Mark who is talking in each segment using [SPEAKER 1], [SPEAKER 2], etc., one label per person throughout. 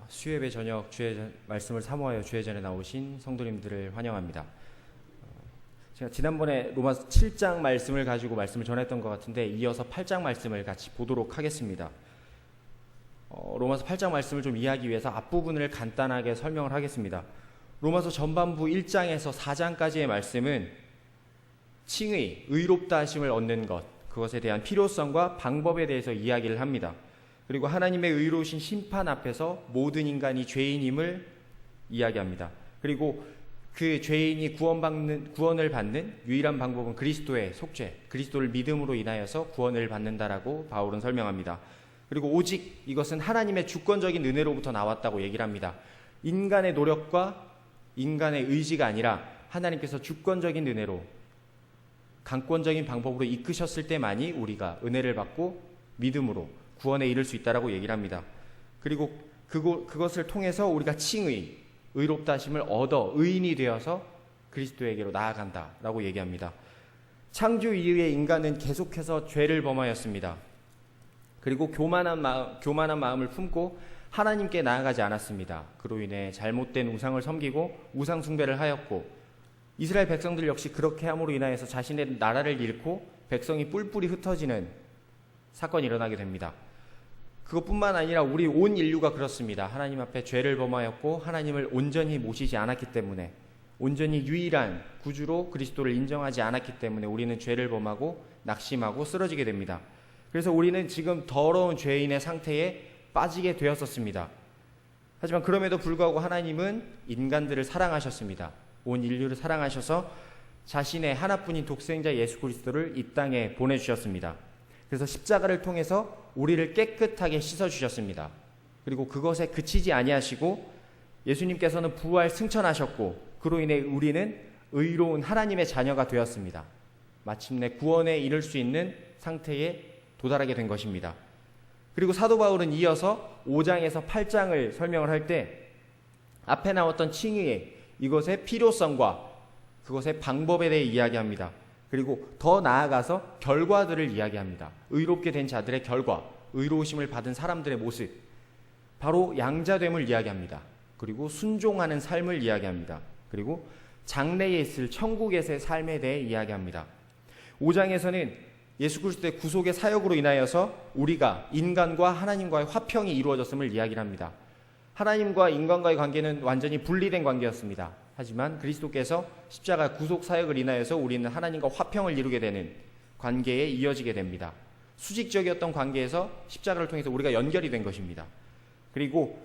[SPEAKER 1] 수요예배 저녁 주의 말씀을 사모하여 주의 전에 나오신 성도님들을 환영합니다. 제가 지난번에 로마서 7장 말씀을 가지고 말씀을 전했던 것 같은데 이어서 8장 말씀을 같이 보도록 하겠습니다. 로마서 8장 말씀을 좀 이해하기 위해서 앞부분을 간단하게 설명을 하겠습니다. 로마서 전반부 1장에서 4장까지의 말씀은 칭의, 의롭다 하심을 얻는 것, 그것에 대한 필요성과 방법에 대해서 이야기를 합니다. 그리고 하나님의 의로우신 심판 앞에서 모든 인간이 죄인임을 이야기합니다. 그리고 그 죄인이 구원을 받는 유일한 방법은 그리스도의 속죄, 그리스도를 믿음으로 인하여서 구원을 받는다라고 바울은 설명합니다. 그리고 오직 이것은 하나님의 주권적인 은혜로부터 나왔다고 얘기를 합니다. 인간의 노력과 인간의 의지가 아니라 하나님께서 주권적인 은혜로 강권적인 방법으로 이끄셨을 때만이 우리가 은혜를 받고 믿음으로 구원에 이를 수 있다라고 얘기를 합니다. 그리고 그것을 통해서 우리가 칭의, 의롭다 하심을 얻어 의인이 되어서 그리스도에게로 나아간다라고 얘기합니다. 창조 이후에 인간은 계속해서 죄를 범하였습니다. 그리고 교만한 마음을 품고 하나님께 나아가지 않았습니다. 그로 인해 잘못된 우상을 섬기고 우상 숭배를 하였고 이스라엘 백성들 역시 그렇게 함으로 인하여서 자신의 나라를 잃고 백성이 뿔뿔이 흩어지는 사건이 일어나게 됩니다. 그것뿐만 아니라 우리 온 인류가 그렇습니다. 하나님 앞에 죄를 범하였고 하나님을 온전히 모시지 않았기 때문에, 온전히 유일한 구주로 그리스도를 인정하지 않았기 때문에 우리는 죄를 범하고 낙심하고 쓰러지게 됩니다. 그래서 우리는 지금 더러운 죄인의 상태에 빠지게 되었었습니다. 하지만 그럼에도 불구하고 하나님은 인간들을 사랑하셨습니다. 온 인류를 사랑하셔서 자신의 하나뿐인 독생자 예수 그리스도를 이 땅에 보내주셨습니다. 그래서 십자가를 통해서 우리를 깨끗하게 씻어주셨습니다. 그리고 그것에 그치지 아니하시고 예수님께서는 부활 승천하셨고 그로 인해 우리는 의로운 하나님의 자녀가 되었습니다. 마침내 구원에 이를 수 있는 상태에 도달하게 된 것입니다. 그리고 사도 바울은 이어서 5장에서 8장을 설명을 할 때 앞에 나왔던 칭의의 이것의 필요성과 그것의 방법에 대해 이야기합니다. 그리고 더 나아가서 결과들을 이야기합니다. 의롭게 된 자들의 결과, 의로우심을 받은 사람들의 모습, 바로 양자됨을 이야기합니다. 그리고 순종하는 삶을 이야기합니다. 그리고 장래에 있을 천국에서의 삶에 대해 이야기합니다. 5장에서는 예수 그리스도의 구속의 사역으로 인하여서 우리가 인간과 하나님과의 화평이 이루어졌음을 이야기를 합니다. 하나님과 인간과의 관계는 완전히 분리된 관계였습니다. 하지만 그리스도께서 십자가 구속 사역을 인하여서 우리는 하나님과 화평을 이루게 되는 관계에 이어지게 됩니다. 수직적이었던 관계에서 십자가를 통해서 우리가 연결이 된 것입니다. 그리고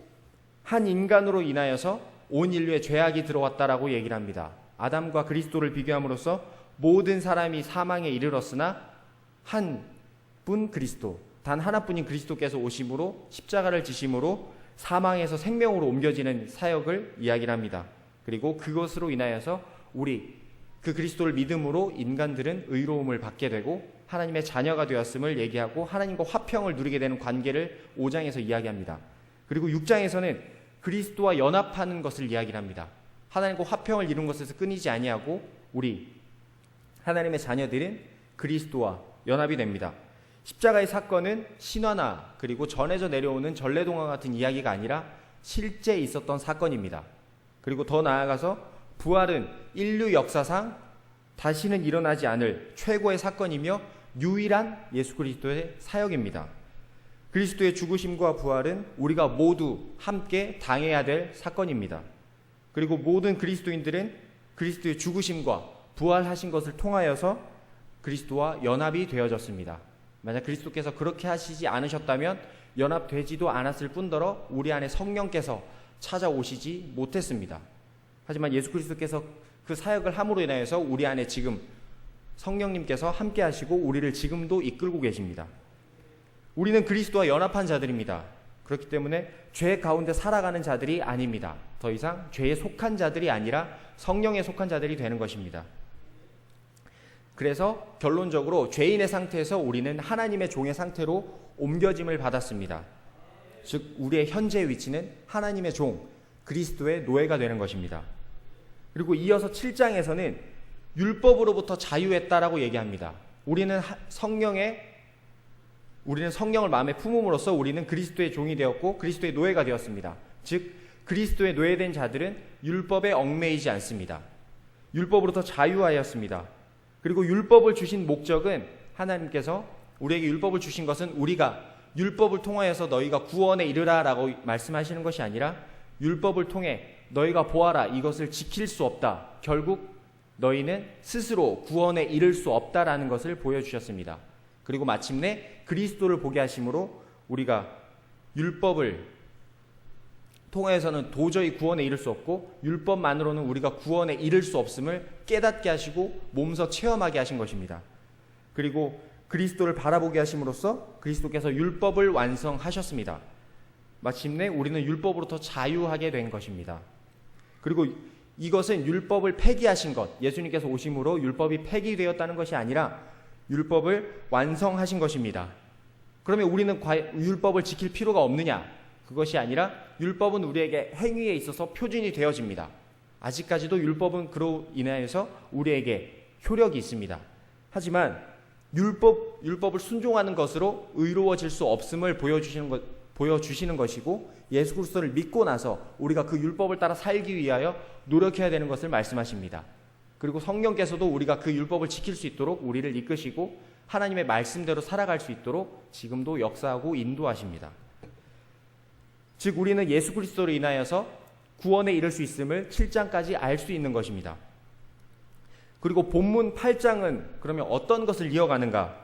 [SPEAKER 1] 한 인간으로 인하여서 온 인류의 죄악이 들어왔다라고 얘기를 합니다. 아담과 그리스도를 비교함으로써 모든 사람이 사망에 이르렀으나 한 분 그리스도, 단 하나뿐인 그리스도께서 오심으로 십자가를 지심으로 사망에서 생명으로 옮겨지는 사역을 이야기를 합니다. 그리고 그것으로 인하여서 우리 그 그리스도를 믿음으로 인간들은 의로움을 받게 되고 하나님의 자녀가 되었음을 얘기하고 하나님과 화평을 누리게 되는 관계를 5장에서 이야기합니다. 그리고 6장에서는 그리스도와 연합하는 것을 이야기를 합니다. 하나님과 화평을 이룬 것에서 끊이지 아니하고 우리 하나님의 자녀들은 그리스도와 연합이 됩니다. 십자가의 사건은 신화나 그리고 전해져 내려오는 전래동화 같은 이야기가 아니라 실제 있었던 사건입니다. 그리고 더 나아가서 부활은 인류 역사상 다시는 일어나지 않을 최고의 사건이며 유일한 예수 그리스도의 사역입니다. 그리스도의 죽으심과 부활은 우리가 모두 함께 당해야 될 사건입니다. 그리고 모든 그리스도인들은 그리스도의 죽으심과 부활하신 것을 통하여서 그리스도와 연합이 되어졌습니다. 만약 그리스도께서 그렇게 하시지 않으셨다면 연합되지도 않았을 뿐더러 우리 안에 성령께서 찾아오시지 못했습니다. 하지만 예수 그리스도께서 그 사역을 함으로 인하여서 우리 안에 지금 성령님께서 함께 하시고 우리를 지금도 이끌고 계십니다. 우리는 그리스도와 연합한 자들입니다. 그렇기 때문에 죄 가운데 살아가는 자들이 아닙니다. 더 이상 죄에 속한 자들이 아니라 성령에 속한 자들이 되는 것입니다. 그래서 결론적으로 죄인의 상태에서 우리는 하나님의 종의 상태로 옮겨짐을 받았습니다. 즉 우리의 현재 위치는 하나님의 종, 그리스도의 노예가 되는 것입니다. 그리고 이어서 7장에서는 율법으로부터 자유했다라고 얘기합니다. 우리는 성령을 마음에 품음으로써 우리는 그리스도의 종이 되었고 그리스도의 노예가 되었습니다. 즉 그리스도에 노예된 자들은 율법에 얽매이지 않습니다. 율법으로부터 자유하였습니다. 그리고 율법을 주신 목적은, 하나님께서 우리에게 율법을 주신 것은 우리가 율법을 통하여서 너희가 구원에 이르라 라고 말씀하시는 것이 아니라, 율법을 통해 너희가 보아라, 이것을 지킬 수 없다, 결국 너희는 스스로 구원에 이를 수 없다라는 것을 보여주셨습니다. 그리고 마침내 그리스도를 보게 하심으로 우리가 율법을 통하여서는 도저히 구원에 이를 수 없고 율법만으로는 우리가 구원에 이를 수 없음을 깨닫게 하시고 몸소 체험하게 하신 것입니다. 그리고 그리스도를 바라보게 하심으로써 그리스도께서 율법을 완성하셨습니다. 마침내 우리는 율법으로부터 자유하게 된 것입니다. 그리고 이것은 율법을 폐기하신 것, 예수님께서 오심으로 율법이 폐기되었다는 것이 아니라 율법을 완성하신 것입니다. 그러면 우리는 율법을 지킬 필요가 없느냐? 그것이 아니라 율법은 우리에게 행위에 있어서 표준이 되어집니다. 아직까지도 율법은 그로 인하여서 우리에게 효력이 있습니다. 하지만 율법을 순종하는 것으로 의로워질 수 없음을 보여주시는 것이고, 예수 그리스도를 믿고 나서 우리가 그 율법을 따라 살기 위하여 노력해야 되는 것을 말씀하십니다. 그리고 성령께서도 우리가 그 율법을 지킬 수 있도록 우리를 이끄시고 하나님의 말씀대로 살아갈 수 있도록 지금도 역사하고 인도하십니다. 즉 우리는 예수 그리스도로 인하여서 구원에 이를 수 있음을 7장까지 알 수 있는 것입니다. 그리고 본문 8장은 그러면 어떤 것을 이어가는가?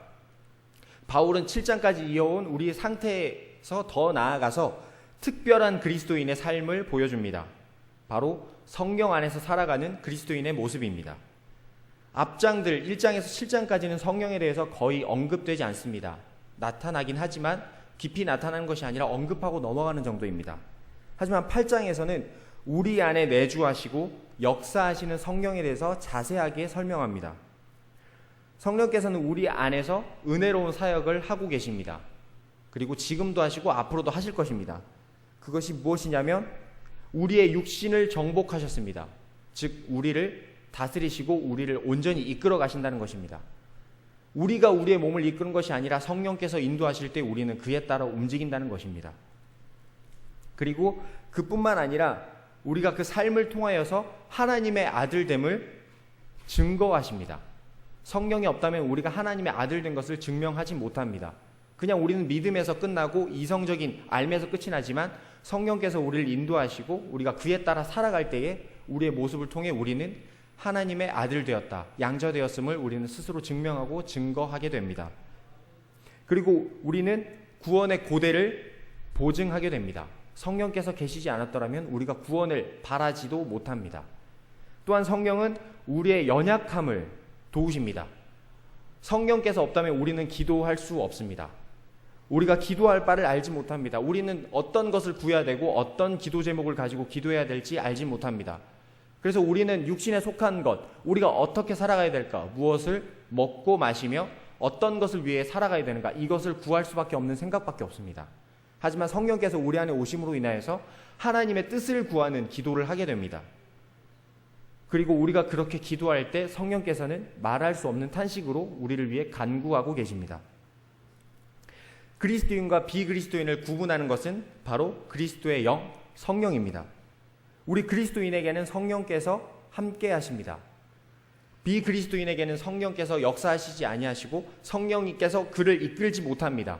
[SPEAKER 1] 바울은 7장까지 이어온 우리의 상태에서 더 나아가서 특별한 그리스도인의 삶을 보여줍니다. 바로 성령 안에서 살아가는 그리스도인의 모습입니다. 앞장들 1장에서 7장까지는 성령에 대해서 거의 언급되지 않습니다. 나타나긴 하지만 깊이 나타나는 것이 아니라 언급하고 넘어가는 정도입니다. 하지만 8장에서는 우리 안에 내주하시고 역사하시는 성령에 대해서 자세하게 설명합니다. 성령께서는 우리 안에서 은혜로운 사역을 하고 계십니다. 그리고 지금도 하시고 앞으로도 하실 것입니다. 그것이 무엇이냐면 우리의 육신을 정복하셨습니다. 즉 우리를 다스리시고 우리를 온전히 이끌어 가신다는 것입니다. 우리가 우리의 몸을 이끄는 것이 아니라 성령께서 인도하실 때 우리는 그에 따라 움직인다는 것입니다. 그리고 그뿐만 아니라 우리가 그 삶을 통하여서 하나님의 아들됨을 증거하십니다. 성령이 없다면 우리가 하나님의 아들된 것을 증명하지 못합니다. 그냥 우리는 믿음에서 끝나고 이성적인 알면서 끝이 나지만 성령께서 우리를 인도하시고 우리가 그에 따라 살아갈 때에 우리의 모습을 통해 우리는 하나님의 아들 되었다, 양자되었음을 우리는 스스로 증명하고 증거하게 됩니다. 그리고 우리는 구원의 고대를 보증하게 됩니다. 성령께서 계시지 않았더라면 우리가 구원을 바라지도 못합니다. 또한 성령은 우리의 연약함을 도우십니다. 성령께서 없다면 우리는 기도할 수 없습니다. 우리가 기도할 바를 알지 못합니다. 우리는 어떤 것을 구해야 되고 어떤 기도 제목을 가지고 기도해야 될지 알지 못합니다. 그래서 우리는 육신에 속한 것, 우리가 어떻게 살아가야 될까, 무엇을 먹고 마시며 어떤 것을 위해 살아가야 되는가, 이것을 구할 수밖에 없는 생각밖에 없습니다. 하지만 성령께서 우리 안에 오심으로 인하여서 하나님의 뜻을 구하는 기도를 하게 됩니다. 그리고 우리가 그렇게 기도할 때 성령께서는 말할 수 없는 탄식으로 우리를 위해 간구하고 계십니다. 그리스도인과 비그리스도인을 구분하는 것은 바로 그리스도의 영, 성령입니다. 우리 그리스도인에게는 성령께서 함께 하십니다. 비그리스도인에게는 성령께서 역사하시지 아니하시고 성령님께서 그를 이끌지 못합니다.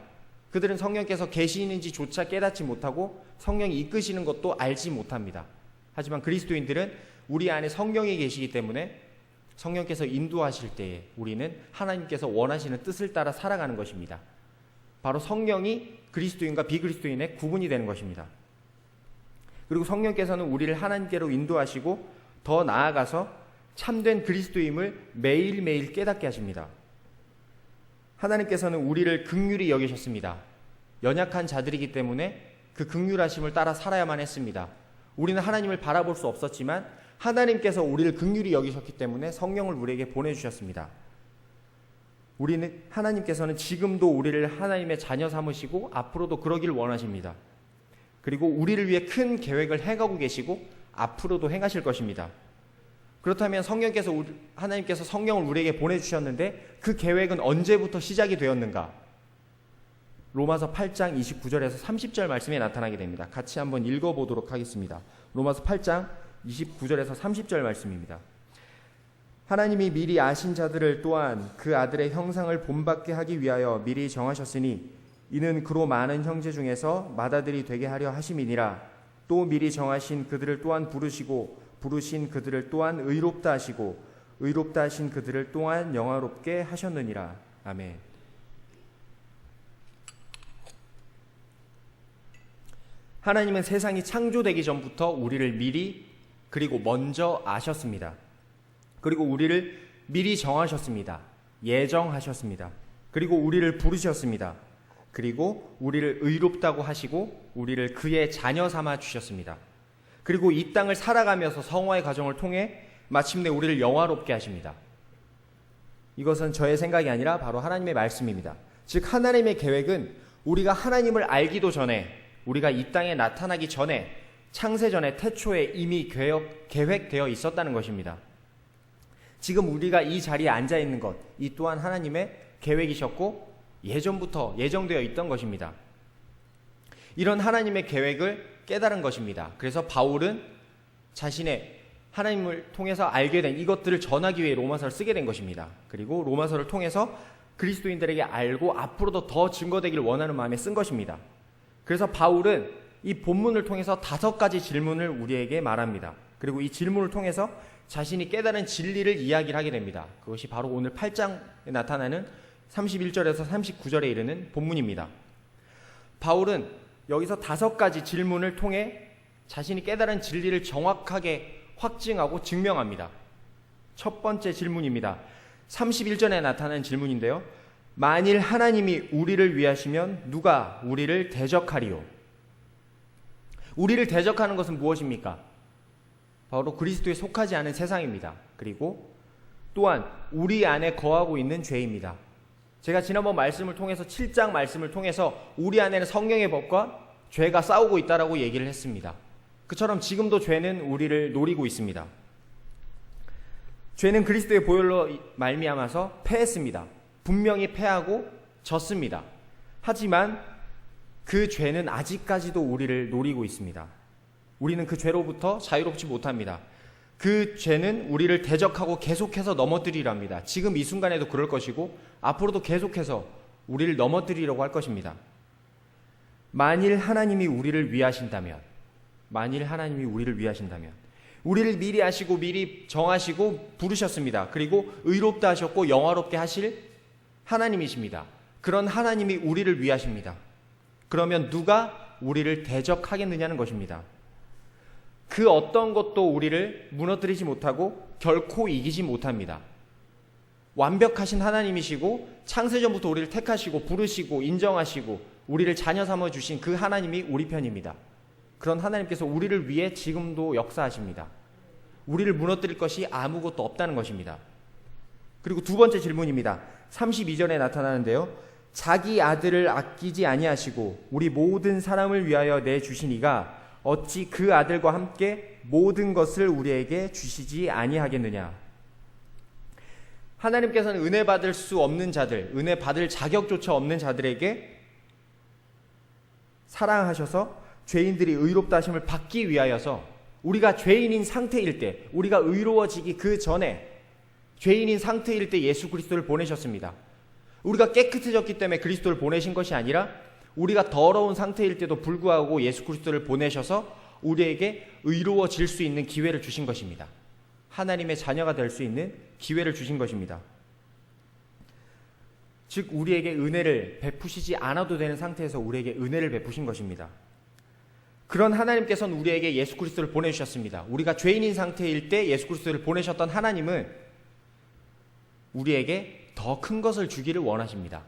[SPEAKER 1] 그들은 성령께서 계시는지조차 깨닫지 못하고 성령이 이끄시는 것도 알지 못합니다. 하지만 그리스도인들은 우리 안에 성령이 계시기 때문에 성령께서 인도하실 때에 우리는 하나님께서 원하시는 뜻을 따라 살아가는 것입니다. 바로 성령이 그리스도인과 비그리스도인의 구분이 되는 것입니다. 그리고 성령께서는 우리를 하나님께로 인도하시고 더 나아가서 참된 그리스도임을 매일매일 깨닫게 하십니다. 하나님께서는 우리를 긍휼히 여기셨습니다. 연약한 자들이기 때문에 그 긍휼하심을 따라 살아야만 했습니다. 우리는 하나님을 바라볼 수 없었지만 하나님께서 우리를 긍휼히 여기셨기 때문에 성령을 우리에게 보내주셨습니다. 하나님께서는 지금도 우리를 하나님의 자녀 삼으시고 앞으로도 그러길 원하십니다. 그리고 우리를 위해 큰 계획을 해가고 계시고 앞으로도 행하실 것입니다. 그렇다면 하나님께서 성령을 우리에게 보내주셨는데 그 계획은 언제부터 시작이 되었는가? 로마서 8장 29절에서 30절 말씀에 나타나게 됩니다. 같이 한번 읽어보도록 하겠습니다. 로마서 8장 29절에서 30절 말씀입니다. 하나님이 미리 아신 자들을 또한 그 아들의 형상을 본받게 하기 위하여 미리 정하셨으니 이는 그로 많은 형제 중에서 맏아들이 되게 하려 하심이니라. 또 미리 정하신 그들을 또한 부르시고 부르신 그들을 또한 의롭다 하시고 의롭다 하신 그들을 또한 영화롭게 하셨느니라. 아멘. 하나님은 세상이 창조되기 전부터 우리를 미리 그리고 먼저 아셨습니다. 그리고 우리를 미리 정하셨습니다. 예정하셨습니다. 그리고 우리를 부르셨습니다. 그리고 우리를 의롭다고 하시고 우리를 그의 자녀 삼아 주셨습니다. 그리고 이 땅을 살아가면서 성화의 과정을 통해 마침내 우리를 영화롭게 하십니다. 이것은 저의 생각이 아니라 바로 하나님의 말씀입니다. 즉 하나님의 계획은 우리가 하나님을 알기도 전에, 우리가 이 땅에 나타나기 전에, 창세전에 태초에 이미 계획되어 있었다는 것입니다. 지금 우리가 이 자리에 앉아 있는 것, 이 또한 하나님의 계획이셨고 예전부터 예정되어 있던 것입니다. 이런 하나님의 계획을 깨달은 것입니다. 그래서 바울은 자신의 하나님을 통해서 알게 된 이것들을 전하기 위해 로마서를 쓰게 된 것입니다. 그리고 로마서를 통해서 그리스도인들에게 알고 앞으로도 더 증거되기를 원하는 마음에 쓴 것입니다. 그래서 바울은 이 본문을 통해서 5가지 질문을 우리에게 말합니다. 그리고 이 질문을 통해서 자신이 깨달은 진리를 이야기를 하게 됩니다. 그것이 바로 오늘 8장에 나타나는 31절에서 39절에 이르는 본문입니다. 바울은 여기서 5가지 질문을 통해 자신이 깨달은 진리를 정확하게 확증하고 증명합니다. 첫 번째 질문입니다. 31절에 나타나는 질문인데요. 만일 하나님이 우리를 위하시면 누가 우리를 대적하리요? 우리를 대적하는 것은 무엇입니까? 바로 그리스도에 속하지 않은 세상입니다. 그리고 또한 우리 안에 거하고 있는 죄입니다. 제가 지난번 말씀을 통해서 7장 말씀을 통해서 우리 안에는 성령의 법과 죄가 싸우고 있다라고 얘기를 했습니다. 그처럼 지금도 죄는 우리를 노리고 있습니다. 죄는 그리스도의 보혈로 말미암아서 패했습니다. 분명히 패하고 졌습니다. 하지만 그 죄는 아직까지도 우리를 노리고 있습니다. 우리는 그 죄로부터 자유롭지 못합니다. 그 죄는 우리를 대적하고 계속해서 넘어뜨리랍니다. 지금 이 순간에도 그럴 것이고 앞으로도 계속해서 우리를 넘어뜨리려고 할 것입니다. 만일 하나님이 우리를 위하신다면, 우리를 미리 아시고 미리 정하시고 부르셨습니다. 그리고 의롭다 하셨고 영화롭게 하실 하나님이십니다. 그런 하나님이 우리를 위하십니다. 그러면 누가 우리를 대적하겠느냐는 것입니다. 그 어떤 것도 우리를 무너뜨리지 못하고 결코 이기지 못합니다. 완벽하신 하나님이시고 창세전부터 우리를 택하시고 부르시고 인정하시고 우리를 자녀 삼아 주신 그 하나님이 우리 편입니다. 그런 하나님께서 우리를 위해 지금도 역사하십니다. 우리를 무너뜨릴 것이 아무것도 없다는 것입니다. 그리고 두 번째 질문입니다. 32절에 나타나는데요. 자기 아들을 아끼지 아니하시고 우리 모든 사람을 위하여 내주시니가 어찌 그 아들과 함께 모든 것을 우리에게 주시지 아니하겠느냐. 하나님께서는 은혜 받을 수 없는 자들, 은혜 받을 자격조차 없는 자들에게 사랑하셔서 죄인들이 의롭다 하심을 받기 위하여서 우리가 죄인인 상태일 때, 우리가 의로워지기 그 전에 죄인인 상태일 때 예수 그리스도를 보내셨습니다. 우리가 깨끗해졌기 때문에 그리스도를 보내신 것이 아니라 우리가 더러운 상태일 때도 불구하고 예수 그리스도를 보내셔서 우리에게 의로워질 수 있는 기회를 주신 것입니다. 하나님의 자녀가 될 수 있는 기회를 주신 것입니다. 즉 우리에게 은혜를 베푸시지 않아도 되는 상태에서 우리에게 은혜를 베푸신 것입니다. 그런 하나님께서는 우리에게 예수 그리스도를 보내주셨습니다. 우리가 죄인인 상태일 때 예수 그리스도를 보내셨던 하나님은 우리에게 더 큰 것을 주기를 원하십니다.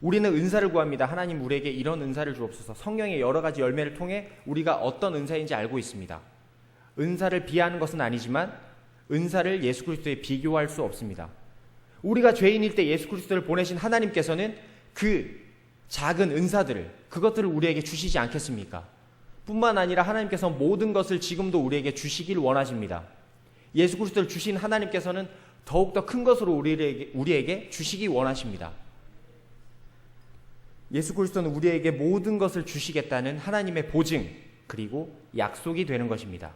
[SPEAKER 1] 우리는 은사를 구합니다. 하나님 우리에게 이런 은사를 주옵소서. 성령의 여러 가지 열매를 통해 우리가 어떤 은사인지 알고 있습니다. 은사를 비하하는 것은 아니지만 은사를 예수 그리스도에 비교할 수 없습니다. 우리가 죄인일 때 예수 그리스도를 보내신 하나님께서는 그 작은 은사들을, 그것들을 우리에게 주시지 않겠습니까? 뿐만 아니라 하나님께서 모든 것을 지금도 우리에게 주시길 원하십니다. 예수 그리스도를 주신 하나님께서는 더욱더 큰 것으로 우리에게 주시기 원하십니다. 예수 그리스도는 우리에게 모든 것을 주시겠다는 하나님의 보증 그리고 약속이 되는 것입니다.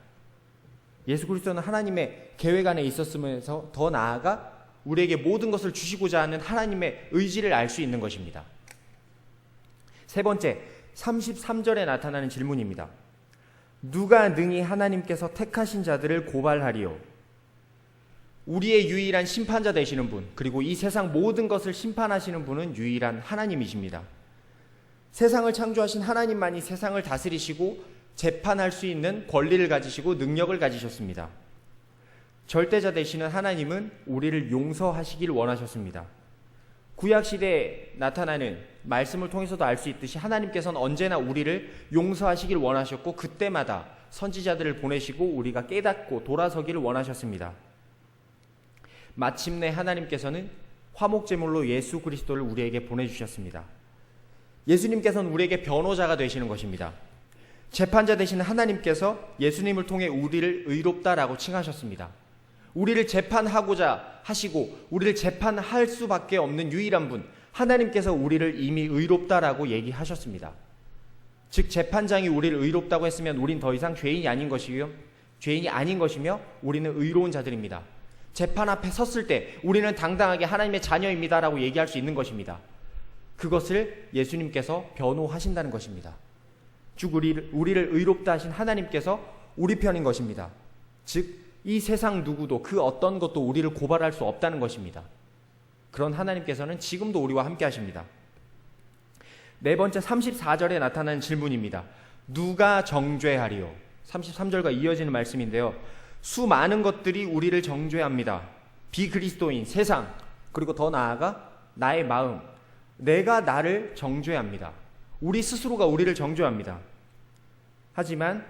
[SPEAKER 1] 예수 그리스도는 하나님의 계획 안에 있었으면서 더 나아가 우리에게 모든 것을 주시고자 하는 하나님의 의지를 알 수 있는 것입니다. 세 번째, 33절에 나타나는 질문입니다. 누가 능히 하나님께서 택하신 자들을 고발하리요? 우리의 유일한 심판자 되시는 분, 그리고 이 세상 모든 것을 심판하시는 분은 유일한 하나님이십니다. 세상을 창조하신 하나님만이 세상을 다스리시고 재판할 수 있는 권리를 가지시고 능력을 가지셨습니다. 절대자 되시는 하나님은 우리를 용서하시길 원하셨습니다. 구약시대에 나타나는 말씀을 통해서도 알 수 있듯이 하나님께서는 언제나 우리를 용서하시길 원하셨고 그때마다 선지자들을 보내시고 우리가 깨닫고 돌아서기를 원하셨습니다. 마침내 하나님께서는 화목제물로 예수 그리스도를 우리에게 보내주셨습니다. 예수님께서는 우리에게 변호자가 되시는 것입니다. 재판자 되시는 하나님께서 예수님을 통해 우리를 의롭다라고 칭하셨습니다. 우리를 재판하고자 하시고 우리를 재판할 수밖에 없는 유일한 분, 하나님께서 우리를 이미 의롭다라고 얘기하셨습니다. 즉 재판장이 우리를 의롭다고 했으면 우린 더 이상 죄인이 아닌 것이며 우리는 의로운 자들입니다. 재판 앞에 섰을 때 우리는 당당하게 하나님의 자녀입니다라고 얘기할 수 있는 것입니다. 그것을 예수님께서 변호하신다는 것입니다. 즉 우리를 의롭다 하신 하나님께서 우리 편인 것입니다. 즉 이 세상 누구도 그 어떤 것도 우리를 고발할 수 없다는 것입니다. 그런 하나님께서는 지금도 우리와 함께 하십니다. 네 번째 34절에 나타나는 질문입니다. 누가 정죄하리요? 33절과 이어지는 말씀인데요. 수많은 것들이 우리를 정죄합니다. 비그리스도인, 세상, 그리고 더 나아가 나의 마음, 내가 나를 정죄합니다. 우리 스스로가 우리를 정죄합니다. 하지만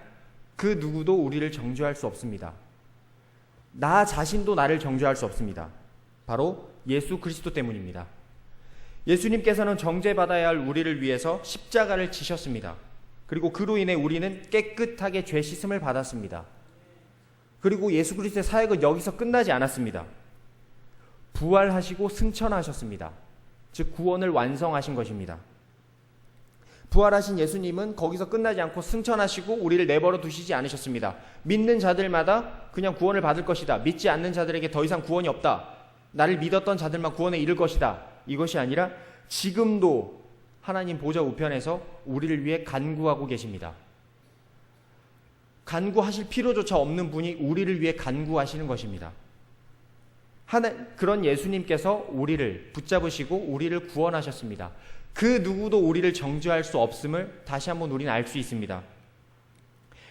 [SPEAKER 1] 그 누구도 우리를 정죄할 수 없습니다. 나 자신도 나를 정죄할 수 없습니다. 바로 예수 그리스도 때문입니다. 예수님께서는 정죄받아야 할 우리를 위해서 십자가를 지셨습니다. 그리고 그로 인해 우리는 깨끗하게 죄 씻음을 받았습니다. 그리고 예수 그리스도의 사역은 여기서 끝나지 않았습니다. 부활하시고 승천하셨습니다. 즉 구원을 완성하신 것입니다. 부활하신 예수님은 거기서 끝나지 않고 승천하시고 우리를 내버려 두시지 않으셨습니다. 믿는 자들마다 그냥 구원을 받을 것이다. 믿지 않는 자들에게 더 이상 구원이 없다. 나를 믿었던 자들만 구원에 이를 것이다. 이것이 아니라 지금도 하나님 보좌 우편에서 우리를 위해 간구하고 계십니다. 간구하실 필요조차 없는 분이 우리를 위해 간구하시는 것입니다. 그런 예수님께서 우리를 붙잡으시고 우리를 구원하셨습니다. 그 누구도 우리를 정죄할 수 없음을 다시 한번 우리는 알 수 있습니다.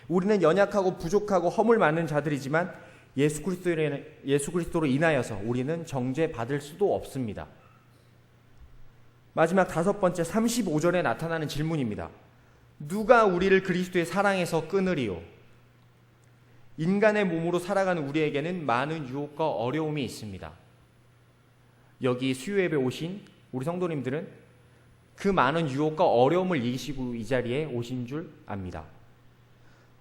[SPEAKER 1] 우리는 연약하고 부족하고 허물 많은 자들이지만 예수 그리스도로 인하여서 우리는 정죄받을 수도 없습니다. 마지막 다섯 번째 35절에 나타나는 질문입니다. 누가 우리를 그리스도의 사랑에서 끊으리요? 인간의 몸으로 살아가는 우리에게는 많은 유혹과 어려움이 있습니다. 여기 수요예배 오신 우리 성도님들은 그 많은 유혹과 어려움을 이기시고 이 자리에 오신 줄 압니다.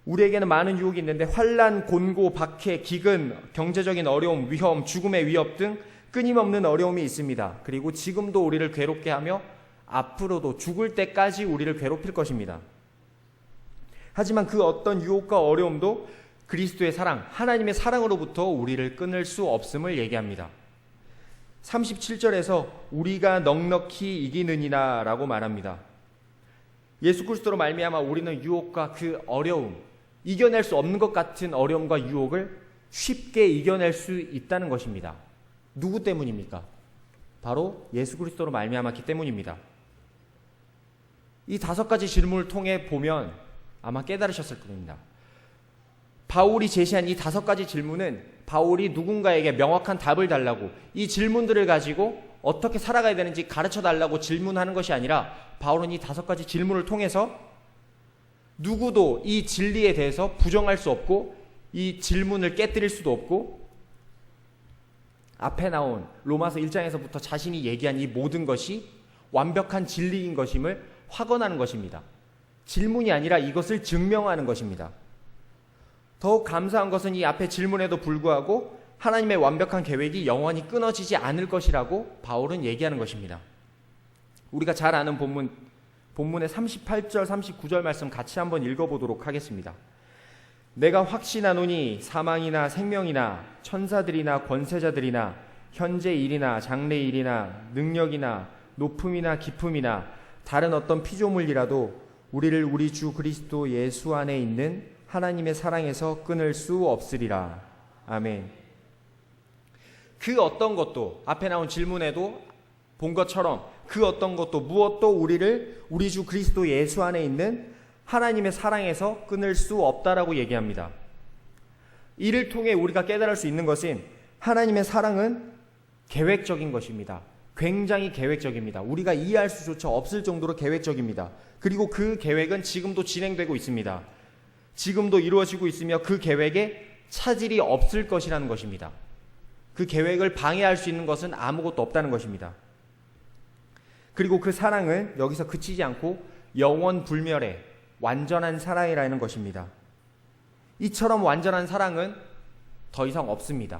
[SPEAKER 1] 우리에게는 많은 유혹이 있는데 환난, 곤고, 박해, 기근, 경제적인 어려움, 위험, 죽음의 위협 등 끊임없는 어려움이 있습니다. 그리고 지금도 우리를 괴롭게 하며 앞으로도 죽을 때까지 우리를 괴롭힐 것입니다. 하지만 그 어떤 유혹과 어려움도 그리스도의 사랑, 하나님의 사랑으로부터 우리를 끊을 수 없음을 얘기합니다. 37절에서 우리가 넉넉히 이기느니라 라고 말합니다. 예수 그리스도로 말미암아 우리는 유혹과 그 어려움, 이겨낼 수 없는 것 같은 어려움과 유혹을 쉽게 이겨낼 수 있다는 것입니다. 누구 때문입니까? 바로 예수 그리스도로 말미암았기 때문입니다. 이 다섯 가지 질문을 통해 보면 아마 깨달으셨을 겁니다. 바울이 제시한 이 다섯 가지 질문은 바울이 누군가에게 명확한 답을 달라고 이 질문들을 가지고 어떻게 살아가야 되는지 가르쳐 달라고 질문하는 것이 아니라 바울은 이 다섯 가지 질문을 통해서 누구도 이 진리에 대해서 부정할 수 없고 이 질문을 깨뜨릴 수도 없고 앞에 나온 로마서 1장에서부터 자신이 얘기한 이 모든 것이 완벽한 진리인 것임을 확언하는 것입니다. 질문이 아니라 이것을 증명하는 것입니다. 더욱 감사한 것은 이 앞에 질문에도 불구하고 하나님의 완벽한 계획이 영원히 끊어지지 않을 것이라고 바울은 얘기하는 것입니다. 우리가 잘 아는 본문의 38절 39절 말씀 같이 한번 읽어보도록 하겠습니다. 내가 확신하노니 사망이나 생명이나 천사들이나 권세자들이나 현재 일이나 장래 일이나 능력이나 높음이나 깊음이나 다른 어떤 피조물이라도 우리를 우리 주 그리스도 예수 안에 있는 하나님의 사랑에서 끊을 수 없으리라. 아멘. 그 어떤 것도, 앞에 나온 질문에도 본 것처럼 그 어떤 것도 무엇도 우리를 우리 주 그리스도 예수 안에 있는 하나님의 사랑에서 끊을 수 없다라고 얘기합니다. 이를 통해 우리가 깨달을 수 있는 것은 하나님의 사랑은 계획적인 것입니다. 굉장히 계획적입니다. 우리가 이해할 수조차 없을 정도로 계획적입니다. 그리고 그 계획은 지금도 진행되고 있습니다. 지금도 이루어지고 있으며 그 계획에 차질이 없을 것이라는 것입니다. 그 계획을 방해할 수 있는 것은 아무것도 없다는 것입니다. 그리고 그 사랑은 여기서 그치지 않고 영원 불멸의 완전한 사랑이라는 것입니다. 이처럼 완전한 사랑은 더 이상 없습니다.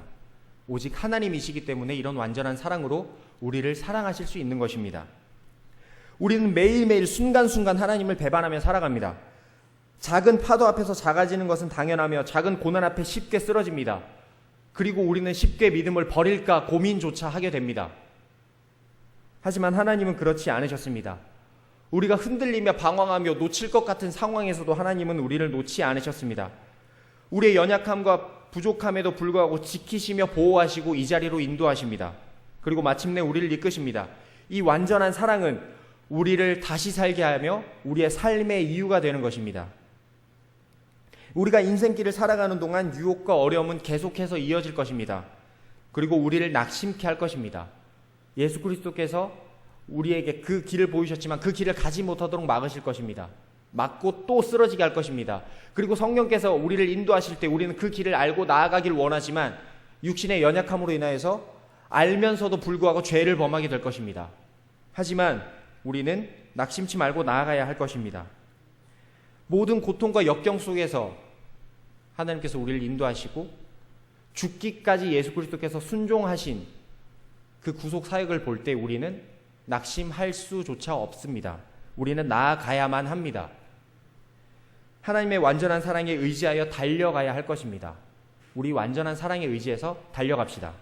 [SPEAKER 1] 오직 하나님이시기 때문에 이런 완전한 사랑으로 우리를 사랑하실 수 있는 것입니다. 우리는 매일매일 순간순간 하나님을 배반하며 살아갑니다. 작은 파도 앞에서 작아지는 것은 당연하며 작은 고난 앞에 쉽게 쓰러집니다. 그리고 우리는 쉽게 믿음을 버릴까 고민조차 하게 됩니다. 하지만 하나님은 그렇지 않으셨습니다. 우리가 흔들리며 방황하며 놓칠 것 같은 상황에서도 하나님은 우리를 놓지 않으셨습니다. 우리의 연약함과 부족함에도 불구하고 지키시며 보호하시고 이 자리로 인도하십니다. 그리고 마침내 우리를 이끄십니다. 이 완전한 사랑은 우리를 다시 살게 하며 우리의 삶의 이유가 되는 것입니다. 우리가 인생길을 살아가는 동안 유혹과 어려움은 계속해서 이어질 것입니다. 그리고 우리를 낙심케 할 것입니다. 예수 그리스도께서 우리에게 그 길을 보이셨지만 그 길을 가지 못하도록 막으실 것입니다. 막고 또 쓰러지게 할 것입니다. 그리고 성령께서 우리를 인도하실 때 우리는 그 길을 알고 나아가길 원하지만 육신의 연약함으로 인하여서 알면서도 불구하고 죄를 범하게 될 것입니다. 하지만 우리는 낙심치 말고 나아가야 할 것입니다. 모든 고통과 역경 속에서 하나님께서 우리를 인도하시고 죽기까지 예수 그리스도께서 순종하신 그 구속 사역을 볼 때 우리는 낙심할 수조차 없습니다. 우리는 나아가야만 합니다. 하나님의 완전한 사랑에 의지하여 달려가야 할 것입니다. 우리 완전한 사랑에 의지해서 달려갑시다.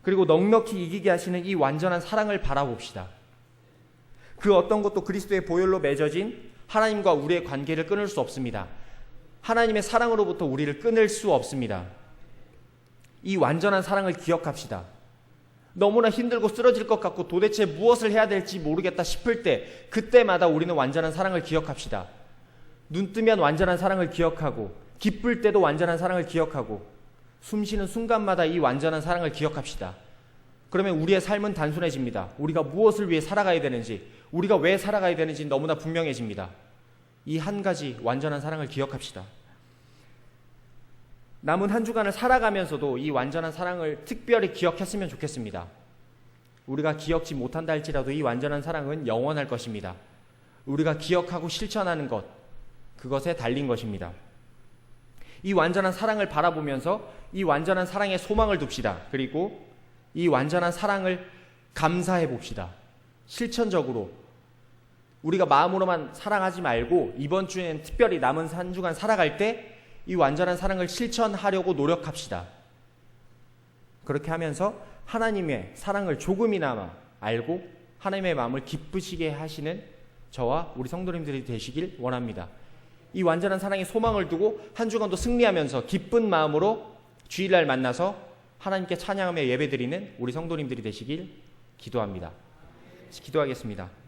[SPEAKER 1] 그리고 넉넉히 이기게 하시는 이 완전한 사랑을 바라봅시다. 그 어떤 것도 그리스도의 보혈로 맺어진 하나님과 우리의 관계를 끊을 수 없습니다. 하나님의 사랑으로부터 우리를 끊을 수 없습니다. 이 완전한 사랑을 기억합시다. 너무나 힘들고 쓰러질 것 같고 도대체 무엇을 해야 될지 모르겠다 싶을 때 그때마다 우리는 완전한 사랑을 기억합시다. 눈 뜨면 완전한 사랑을 기억하고 기쁠 때도 완전한 사랑을 기억하고 숨쉬는 순간마다 이 완전한 사랑을 기억합시다. 그러면 우리의 삶은 단순해집니다. 우리가 무엇을 위해 살아가야 되는지, 우리가 왜 살아가야 되는지 너무나 분명해집니다. 이 한 가지 완전한 사랑을 기억합시다. 남은 한 주간을 살아가면서도 이 완전한 사랑을 특별히 기억했으면 좋겠습니다. 우리가 기억지 못한다 할지라도 이 완전한 사랑은 영원할 것입니다. 우리가 기억하고 실천하는 것, 그것에 달린 것입니다. 이 완전한 사랑을 바라보면서 이 완전한 사랑에 소망을 둡시다. 그리고 이 완전한 사랑을 감사해 봅시다. 실천적으로 우리가 마음으로만 사랑하지 말고 이번 주에는 특별히 남은 한 주간 살아갈 때 이 완전한 사랑을 실천하려고 노력합시다. 그렇게 하면서 하나님의 사랑을 조금이나마 알고 하나님의 마음을 기쁘시게 하시는 저와 우리 성도님들이 되시길 원합니다. 이 완전한 사랑에 소망을 두고 한 주간도 승리하면서 기쁜 마음으로 주일날 만나서 하나님께 찬양하며 예배드리는 우리 성도님들이 되시길 기도합니다. 기도하겠습니다.